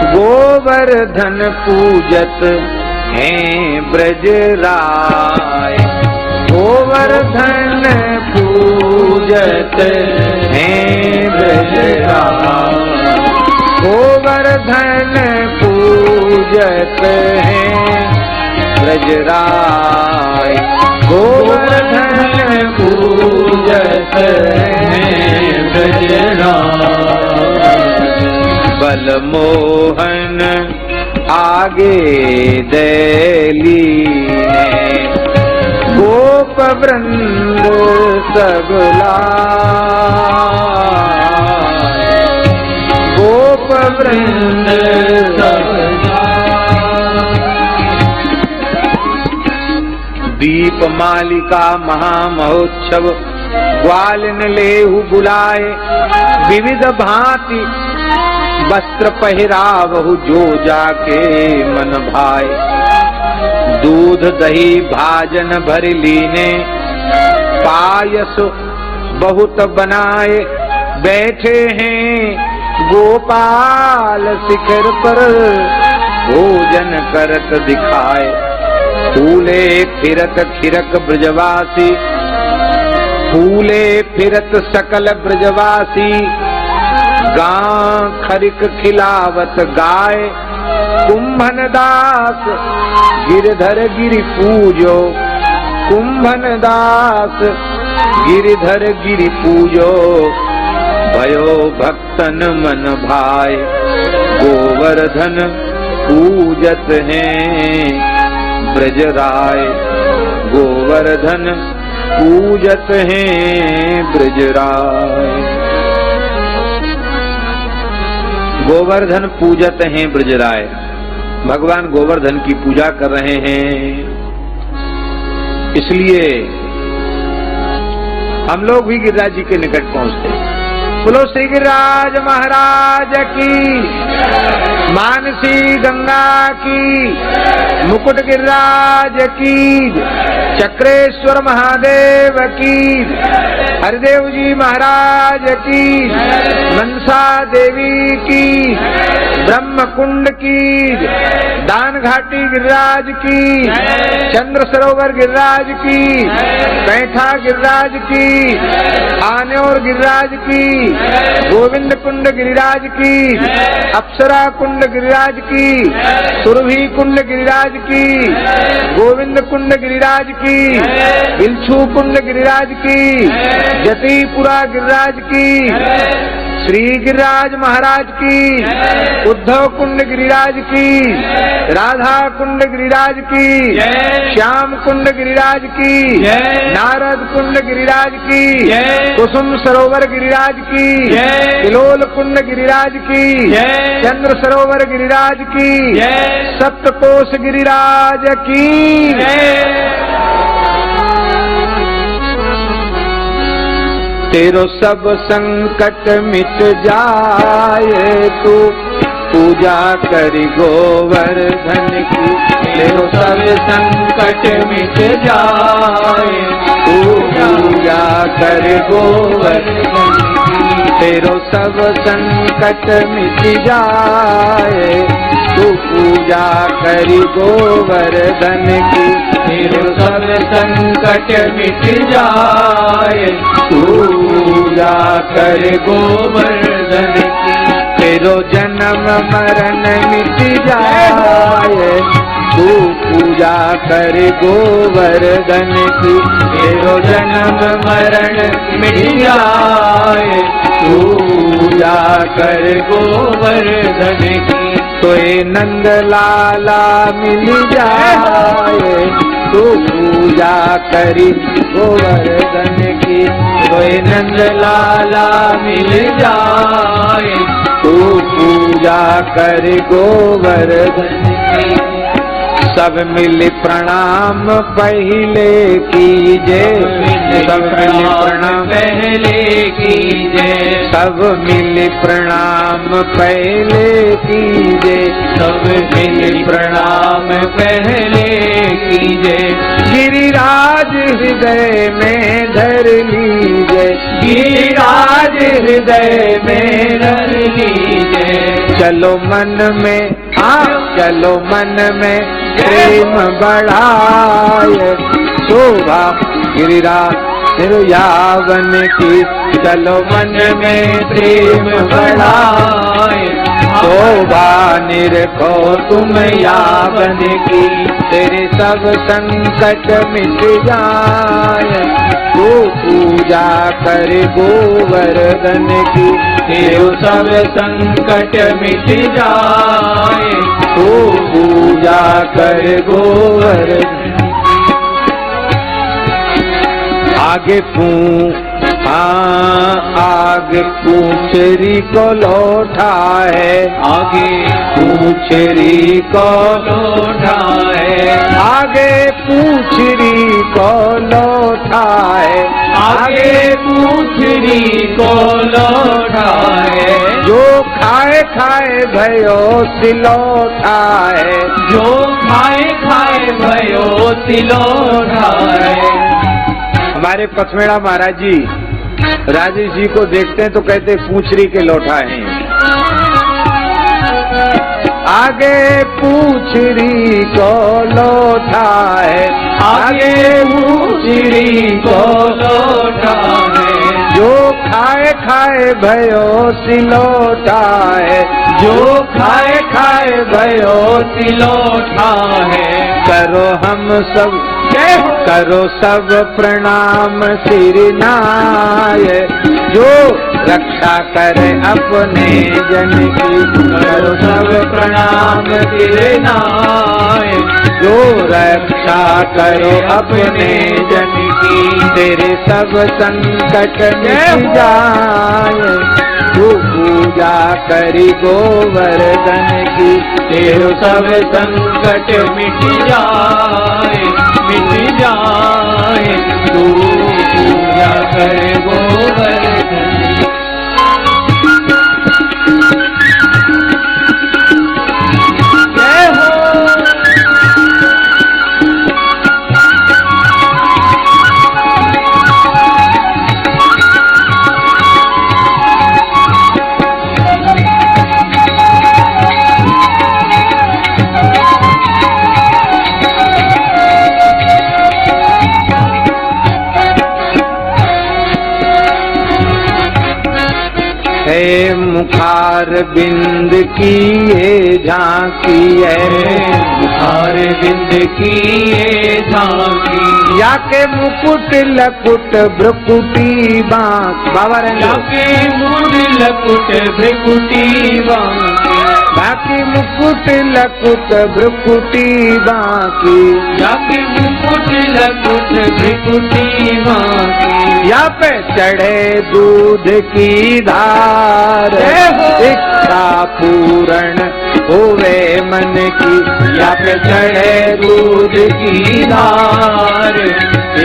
गोवर्धन पूजत हैं ब्रजराय। गोवर्धन पूजत हैं ब्रजराय। गोवर्धन पूजत हैं ब्रजराय। गोवर्धन पूजत हैं ब्रजराय। बल मोहन आगे दैलीने गोप वृंद सबला। गोप वृंद सबला। दीप मालिका महामहोत्सव ग्वालिन लेहु बुलाए। विविध भांति वस्त्र पहिरावहु जो जाके मन भाए। दूध दही भाजन भर लीने पायस बहुत बनाए। बैठे हैं गोपाल शिखर पर भोजन करत दिखाए। फूले फिरत खिरक ब्रजवासी। फूले फिरत सकल ब्रजवासी। गां खरिक खिलावत गाय। कुंभन दास गिरधर गिरि पूजो। कुंभन दास गिरधर गिरि पूजो। भयो भक्तन मन भाए। गोवर्धन पूजत हैं ब्रजराय। गोवर्धन पूजत हैं ब्रजराय। गोवर्धन पूजत हैं ब्रजराय। भगवान गोवर्धन की पूजा कर रहे हैं, इसलिए हम लोग भी गिरिराज जी के निकट पहुंचते हैं। बोलो श्री गिरिराज महाराज की, मानसी गंगा की, मुकुट गिरिराज की, चक्रेश्वर महादेव की, हरिदेव जी महाराज की, मनसा देवी की, ब्रह्म कुंड की, दान घाटी गिरिराज की, चंद्र सरोवर गिरिराज की, पैठा गिरिराज की, आन्योर गिरिराज की, गोविंद कुंड गिरिराज की, अप्सरा कुंड गिरिराज की, सुरभि कुंड गिरिराज की, गोविंद कुंड गिरिराज की, बिलछू कुंड गिरिराज की, जतीपुरा गिरिराज की, श्री गिरिराज महाराज की, उद्धव कुंड गिरिराज की, राधा कुंड गिरिराज की, श्याम कुंड गिरिराज की, नारद कुंड गिरिराज की, कुसुम सरोवर गिरिराज की, किलोल कुंड गिरिराज की, चंद्र सरोवर गिरिराज की, सप्तकोश गिरिराज की। तेरो सब संकट मिट जाए तू पूजा करी गोवर्धन की। तेरो सब संकट मिट जाए तू पूजा कर गोवर्धन की। तेरो सब संकट मिट जाए तू पूजा करी गोवर्धन की। तेरो सब संकट मिट जाए तू पूजा कर गोवर्धन की। तेरो जन्म मरण मिट जाए तू पूजा कर गोवर्धन की। तेरो जन्म मरण मिट जाए तू पूजा कर गोवर्धन की। तोए नंद लाला मिल जाए तू पूजा करी गोवर्धन की। तोए नंद लाला मिल जाए तू पूजा कर गोवर्धन की। सब मिल प्रणाम पहले कीजे, सब मिल प्रणाम पहले कीजे, सब मिल प्रणाम पहले कीजे, सब मिल प्रणाम पहले कीजे। गिरिराज हृदय में धर लीजे, गिरिराज हृदय में धर लीजे। चलो मन में चलो मन में प्रेम बढ़ाए, शोभा गिरिराज निर्यावन की, चलो मन में प्रेम बढ़ाए, शोभा निरखो तुम यावन की, तेरे सब संकट मिट जाए, तू पूजा कर गोवर्धन की, तेरो सब संकट मिट जाए, तू पूजा कर गोवर्धन। आगे आगे पूछरी को लौटा है, आगे पूछरी को लौटा है, आगे पूछरी को लौटा है, आगे पूछरी को लौटा है, जो खाए खाए भयो सिलौटा है, जो खाए खाए भयो सिलौटा है। हमारे पथमेड़ा महाराज जी राजेश जी को देखते हैं तो कहते पूछरी के लौटा हैं। आगे पूछरी को लौटा है, आगे पूछरी को लौटा है, जो खाए खाए भयो सिलौटा है, जो खाए खाए भयो सिलौटा है। करो हम सब करो सब प्रणाम सिरनाय, जो रक्षा करे अपने जन की, करो सब प्रणाम सिरनाय, जो रक्षा करो अपने जन की, तेरे सब संकट मिट जाए, तू पूजा करी गोवर्धन की, तेरो सब संकट मिट जाए, मिट जाए, तू पूजा करे गोवर्धन। जय हो। है मुखार बिंद की ये झांकी है, मुखार बिंद की ये झांकी, या के मुकुट लकुट भ्रुकुटी बांक, बाबा या के मुकुट लकुट भ्रुकुटी बांकी, बाकी मुकुट लकुट भ्रुकुटी बांकी, या के मुकुट लकुट भ्रुकुटी बांकी, या पे चढ़े दूध की धार, इच्छा पूर्ण होवे मन की, या पे चढ़े दूध की धार,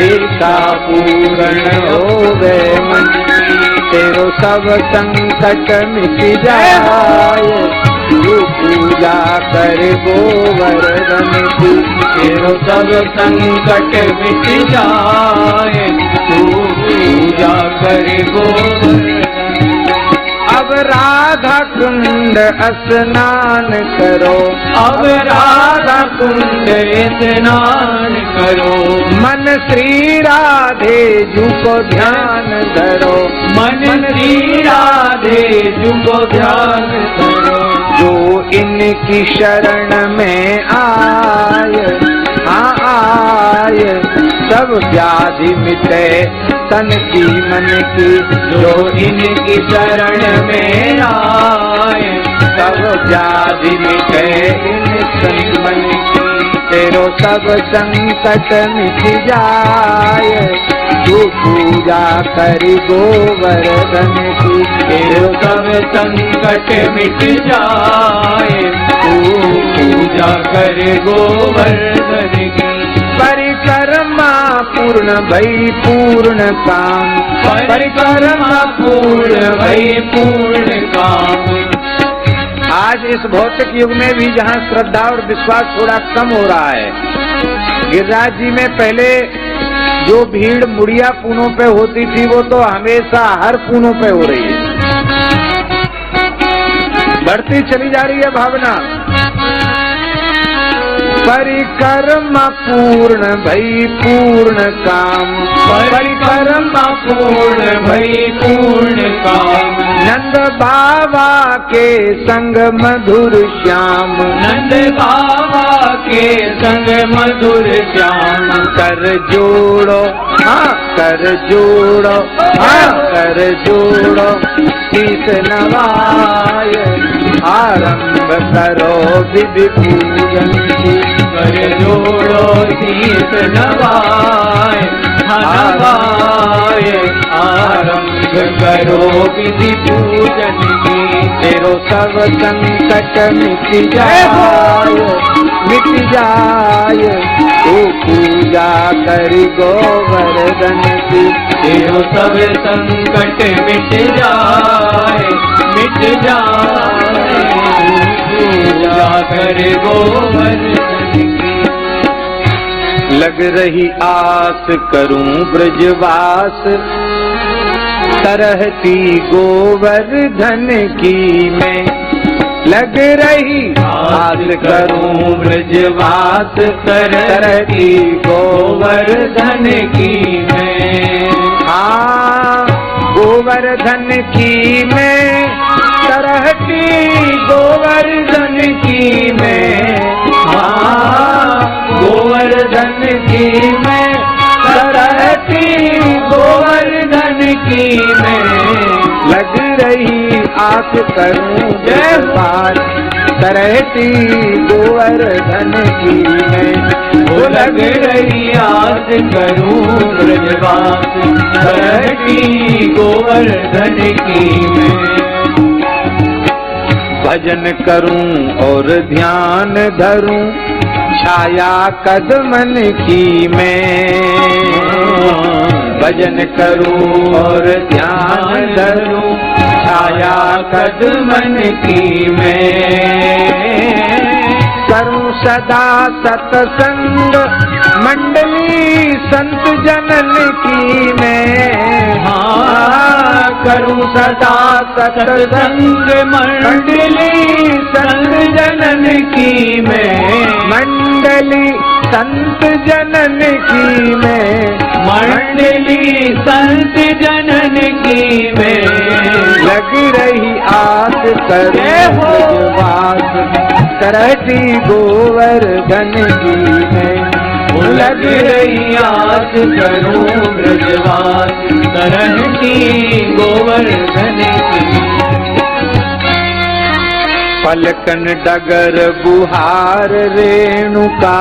इच्छा पूर्ण होवे मन की, तेरो सब संकट मिट जाए, तू पूजा कर गोवर्धन की, तेरो सब संकट मिट जाए, तू पूजा करे गोवर्धन। अब राधा कुंड स्नान करो, अब राधा कुंड स्नान करो, मन श्री राधे जू को ध्यान धरो, मन श्री राधे जू को ध्यान करो, जो इनकी शरण में आए, आए, सब व्याधि मिटे तन की मन की, जो इनकी शरण में आए, सब व्याधि मिटे इन तन मन की, तेरो सब संकट मिट जाए, तू पूजा करी गोवर्धन की। तेरो सब संकट मिट जाए, तू पूजा करे गोवर्धन की। परिक्रमा पूर्ण भई पूर्ण काम, परिक्रमा पूर्ण भई पूर्ण काम। आज इस भौतिक युग में भी जहाँ श्रद्धा और विश्वास थोड़ा कम हो रहा है, गिरिराज जी में पहले जो भीड़ मुड़िया पूनों पे होती थी वो तो हमेशा हर पूनों पे हो रही है, बढ़ती चली जा रही है भावना। परिक्रमा पूर्ण भई पूर्ण काम, परिक्रमा पूर्ण भई पूर्ण काम। नंद बाबा के संग मधुर श्याम, नंद बाबा के संग मधुर श्याम। कर जोड़ो हाँ कर जोड़ो, हाँ कर जोड़ो शीस नवाय, आरंभ करो विधि पूजन की। कर जोड़ो शीस नवाय, नवाय, आरंभ करो विधि पूजन की। तेरो सब संकट मिट जाए, मिट जाए, तू पूजा करी गोवर्धन की। तेरो सब संकट मिट जाए, मिट जाए, पूजा करे गोवर्धन की। लग रही आस करूं ब्रजवास, तरहती गोवर्धन की मैं। लग रही आस करूं ब्रजवास, तरहती गोवर्धन की मैं। हाँ गोवर्धन की मैं, तरहती गोवर्धन की मैं। हाँ गोवर्धन की मैं, तरहती गोवर्धन की मैं। लग रही आस करूं ब्रजवास, तरहती गोवर्धन की मैं। वो लग रही आस करूं ब्रजवास, तरहती गोवर्धन की मैं। भजन करूं और ध्यान धरूं, छाया कदमन की मैं। भजन करूं और ध्यान धरूं, छाया कदमन की मैं। करूं सदा सत्संग मंडली संत जनन की मैं। हाँ करूं सदा सत्संग मंडली संत जनन की मैं। मंडली संत जनन की मैं। मंडली संत जनन की मैं। लग रही आस करूं ब्रजवास, तरहती गोवर्धन की मैं। लग रही आस करूं ब्रजवास, तरहती गोवर्धन की। पलकन डगर बुहार रेणुका,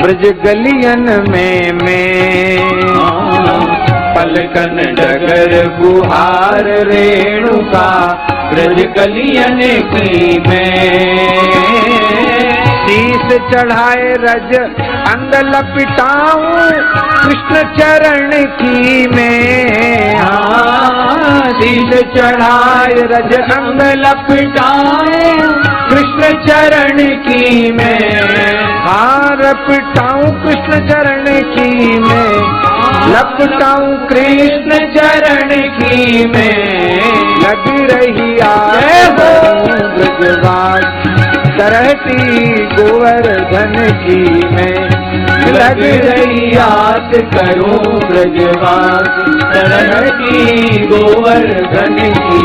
ब्रज गलियन में मैं। पलकन डगर बुहार रेणुका, ब्रज गलियन की मैं। शीस चढ़ाए रज अंग लपिटाऊं, कृष्ण चरण की मैं। शीस चढ़ाए रज अंग लपटाए, कृष्ण चरण की मैं। हाँ लपटाऊं कृष्ण चरण की मैं। लपटाऊं कृष्ण चरण की मैं। लग रही आस ब्रजवास, तरहती गोवर्धन की मैं। लग रही आस करूं ब्रजवास, तरहती गोवर्धन की।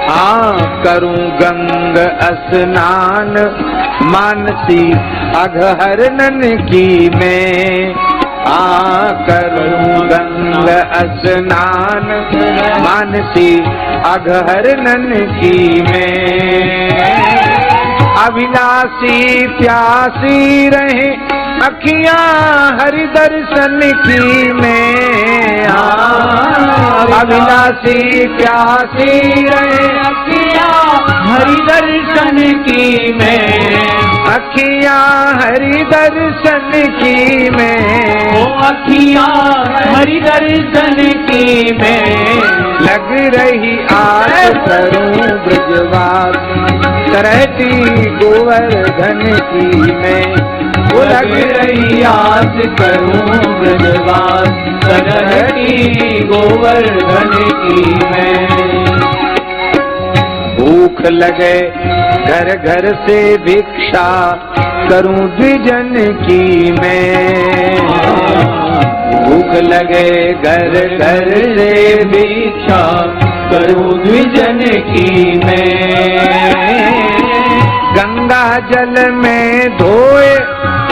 हाँ करूं गंग स्नान, मानसी अघहरनन की मैं। करूं गंग स्नान, मानसी अघहरनन की मैं। अभिलाषी प्यासी रहे अखियां हरि दर्शन की में। अभिलाषी प्यासी रहे अखियां हरि दर्शन की में। अखियां हरि दर्शन की में। ओ अखियां हरि दर्शन की में। लग रही आस करूं ब्रजवास करती गोवर्धन की मैं। वो लग रही आस करूं ब्रजवास करती गोवर्धन की मैं। भूख लगे घर घर से भिक्षा करूं द्विजन की मैं। भूख लगे घर घर से भिक्षा करूं द्विजन की मैं। गंगा जल में धोए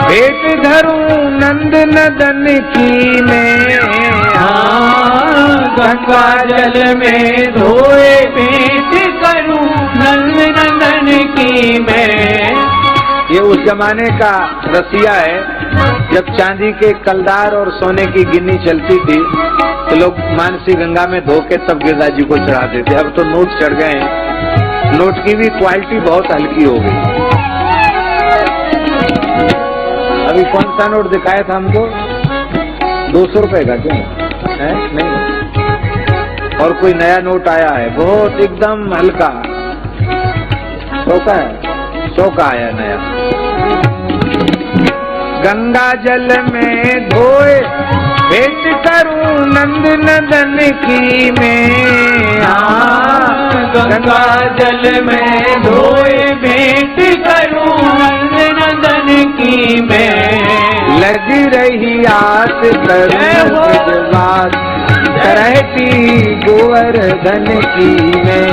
भेंट धरूं नंद नदन की मैं। गंगा जल में धोए भेंट करूं नंद नंदन की मैं। ये उस जमाने का रसिया है जब चांदी के कलदार और सोने की गिन्नी चलती थी तो लोग मानसी गंगा में धो के तब गिरिराज जी को चढ़ाते थे। अब तो नोट चढ़ गए हैं, नोट की भी क्वालिटी बहुत हल्की हो गई। अभी कौन सा नोट दिखाया था हमको? 200 रुपए का क्यों है? नहीं, और कोई नया नोट आया है बहुत एकदम हल्का, 100 का है, 100 का आया नया। गंगा जल में धोए भेंट करूं नंद नदन की मैं। गंगा जल में धोए भेंट करूं नंद नंदन की मैं। लग रही आस करूं ब्रजवास करती गोवर्धन की मैं।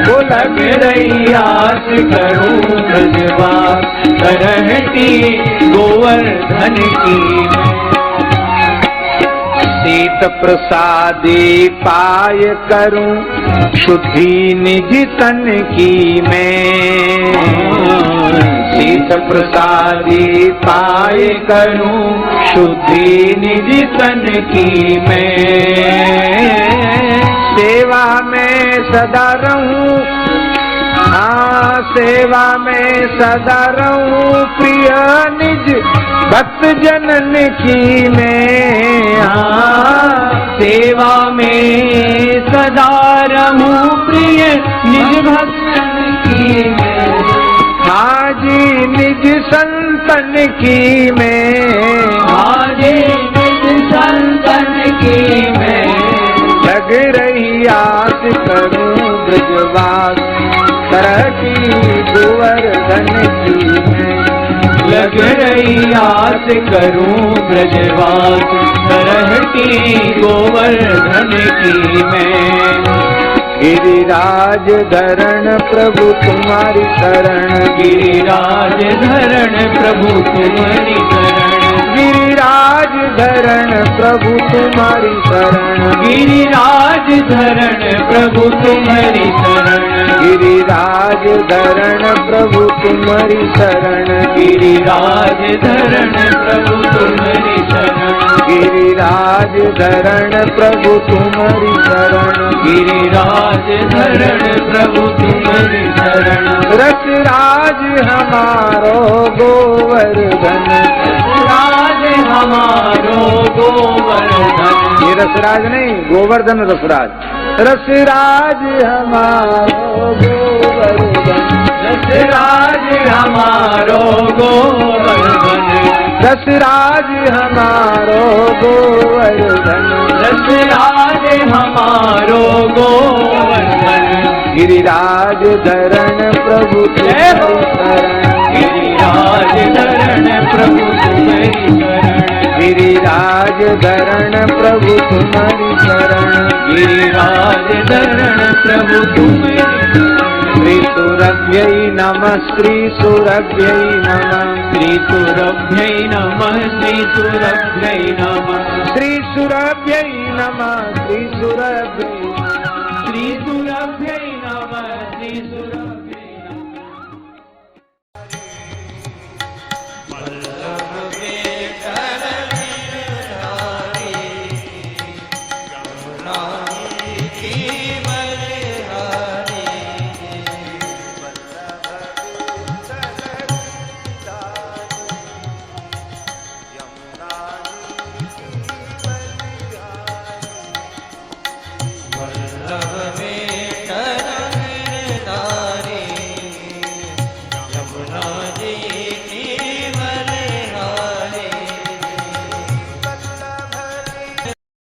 वो लग रही आस करूं ब्रजवास करती गोवर्धन की मैं। शीत प्रसादी पाय करूं शुद्धि निज तन की मैं। शीत प्रसादी पाय करूं शुद्धि निज तन की मैं। सेवा में सदा रहूं, हाँ सेवा में सदा रहूं प्रिय निज भक्त जनन की मैं। सेवा में सदा रहूं प्रिय निज भक्तन की मैं। हाजी निज संतन की मैं। हाजी निज संतन की मैं। लग रही आस करूं ब्रजवास करती गोवर्धन की मैं। लग रही आस करूं ब्रजवास करती गोवर्धन की मैं। गिरिराज धरण प्रभु तुम्हारी शरण। गिरिराज धरण प्रभु तुम्हारी शरण। गिरिराज धरण प्रभु तुम्हारी शरण। गिरिराज धरण प्रभु तुम्हारी शरण। गिरिराज धरण प्रभु तुम्हारी शरण। गिरिराज धरण प्रभु तुम्हारी शरण। गिरिराज धरण प्रभु तुम्हारी शरण। गिरिराज धरण प्रभु तुम्हारी शरण। रसराज हमारो गोवर्धन। राज हमारो गोवर्धन। ये रसराज नहीं, गोवर्धन रसराज। रसराज हमारो गोवर्धन। रसराज हमारो गोवर्धन। रसराज हमारो गोवर्धन। रसराज हमारो गोवर्धन। गिरिराज धरण प्रभु तुम्हारी शरण। गिरिराज धरण प्रभु तुम्हारी शरण। गिरिराज धरण प्रभु तुम्हारी शरण। गिरिराज धरण प्रभु तुम्हारी श्री सुरभ्यै नमः। श्री सुरभ्यै नमः। श्री सुरभ्यै नमः। श्री सुरभ्यै नमः। श्री सुरभ्यै नमः। श्री सुरभ्यै